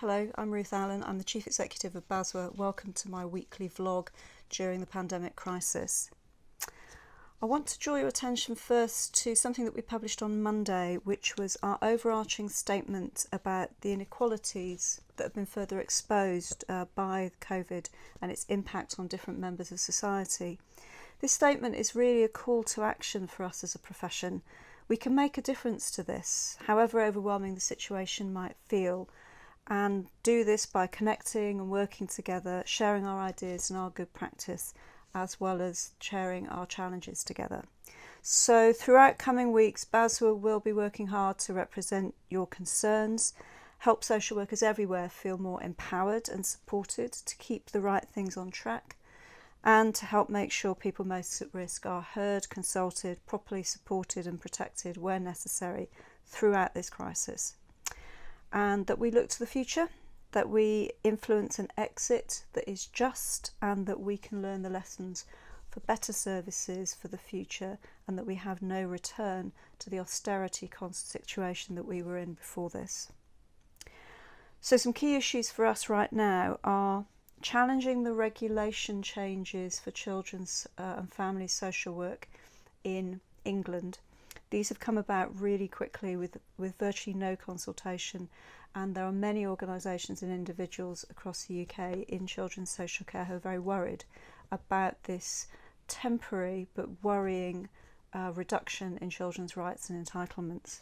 Hello, I'm Ruth Allen. I'm the Chief Executive of BASW. Welcome to my weekly vlog during the pandemic crisis. I want to draw your attention first to something that we published on Monday, which was our overarching statement about the inequalities that have been further exposed by COVID and its impact on different members of society. This statement is really a call to action for us as a profession. We can make a difference to this, however overwhelming the situation might feel, and do this by connecting and working together, sharing our ideas and our good practice, as well as sharing our challenges together. So throughout coming weeks, BASW will be working hard to represent your concerns, help social workers everywhere feel more empowered and supported to keep the right things on track, and to help make sure people most at risk are heard, consulted, properly supported and protected where necessary throughout this crisis. And that we look to the future, that we influence an exit that is just, and that we can learn the lessons for better services for the future, and that we have no return to the austerity situation that we were in before this. So some key issues for us right now are challenging the regulation changes for children's and family social work in England. These have come about really quickly with virtually no consultation, and there are many organisations and individuals across the UK in children's social care who are very worried about this temporary but worrying reduction in children's rights and entitlements.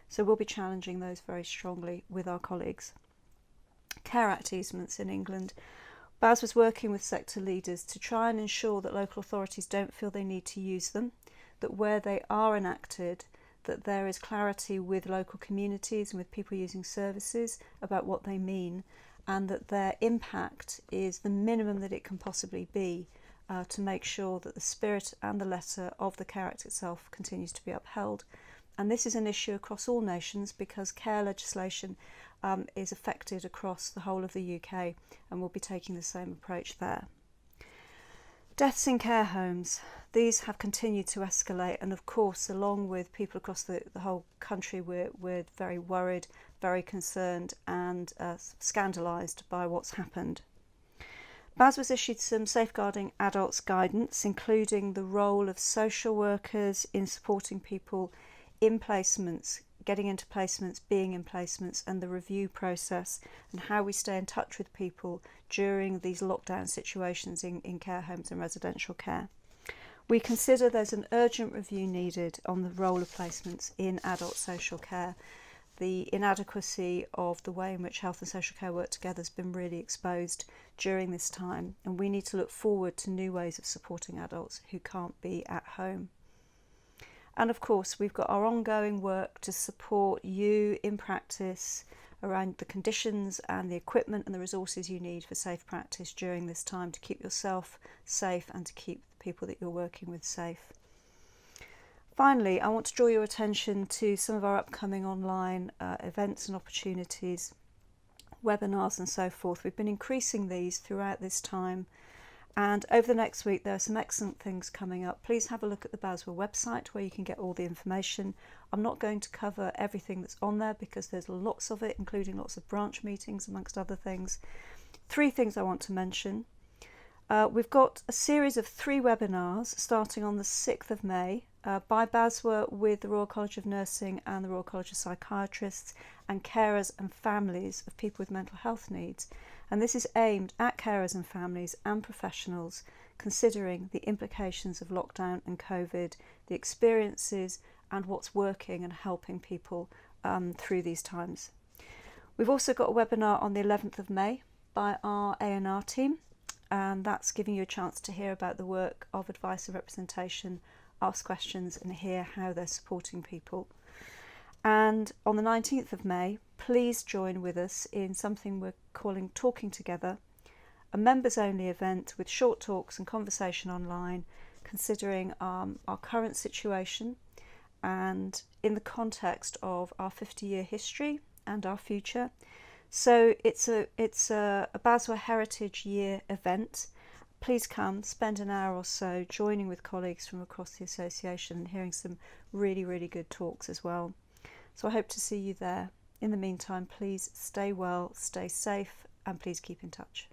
So we'll be challenging those very strongly with our colleagues. Care Act Easements in England. BASW was working with sector leaders to try and ensure that local authorities don't feel they need to use them, that where they are enacted, that there is clarity with local communities and with people using services about what they mean, and that their impact is the minimum that it can possibly be to make sure that the spirit and the letter of the Care Act itself continues to be upheld. And this is an issue across all nations because care legislation is affected across the whole of the UK, and we'll be taking the same approach there. Deaths in care homes. These have continued to escalate, and of course, along with people across the whole country, we're very worried, very concerned and scandalised by what's happened. BASW has issued some safeguarding adults guidance, including the role of social workers in supporting people in placements, getting into placements, being in placements, and the review process, and how we stay in touch with people during these lockdown situations in care homes and residential care. We consider there's an urgent review needed on the role of placements in adult social care. The inadequacy of the way in which health and social care work together has been really exposed during this time, and we need to look forward to new ways of supporting adults who can't be at home. And of course, we've got our ongoing work to support you in practice around the conditions and the equipment and the resources you need for safe practice during this time to keep yourself safe and to keep the people that you're working with safe. Finally, I want to draw your attention to some of our upcoming online events and opportunities, webinars and so forth. We've been increasing these throughout this time. And over the next week, there are some excellent things coming up. Please have a look at the BASW website where you can get all the information. I'm not going to cover everything that's on there because there's lots of it, including lots of branch meetings, amongst other things. 3 things I want to mention. We've got a series of 3 webinars starting on the 6th of May by BASW with the Royal College of Nursing and the Royal College of Psychiatrists and carers and families of people with mental health needs. And this is aimed at carers and families and professionals considering the implications of lockdown and COVID, the experiences and what's working and helping people through these times. We've also got a webinar on the 11th of May by our A&R team, and that's giving you a chance to hear about the work of advice and representation, ask questions and hear how they're supporting people. And on the 19th of May, please join with us in something we're calling Talking Together, a members-only event with short talks and conversation online, considering our current situation and in the context of our 50-year history and our future. So it's a BASW Heritage Year event. Please come, spend an hour or so joining with colleagues from across the association and hearing some really, really good talks as well. So I hope to see you there. In the meantime, please stay well, stay safe, and please keep in touch.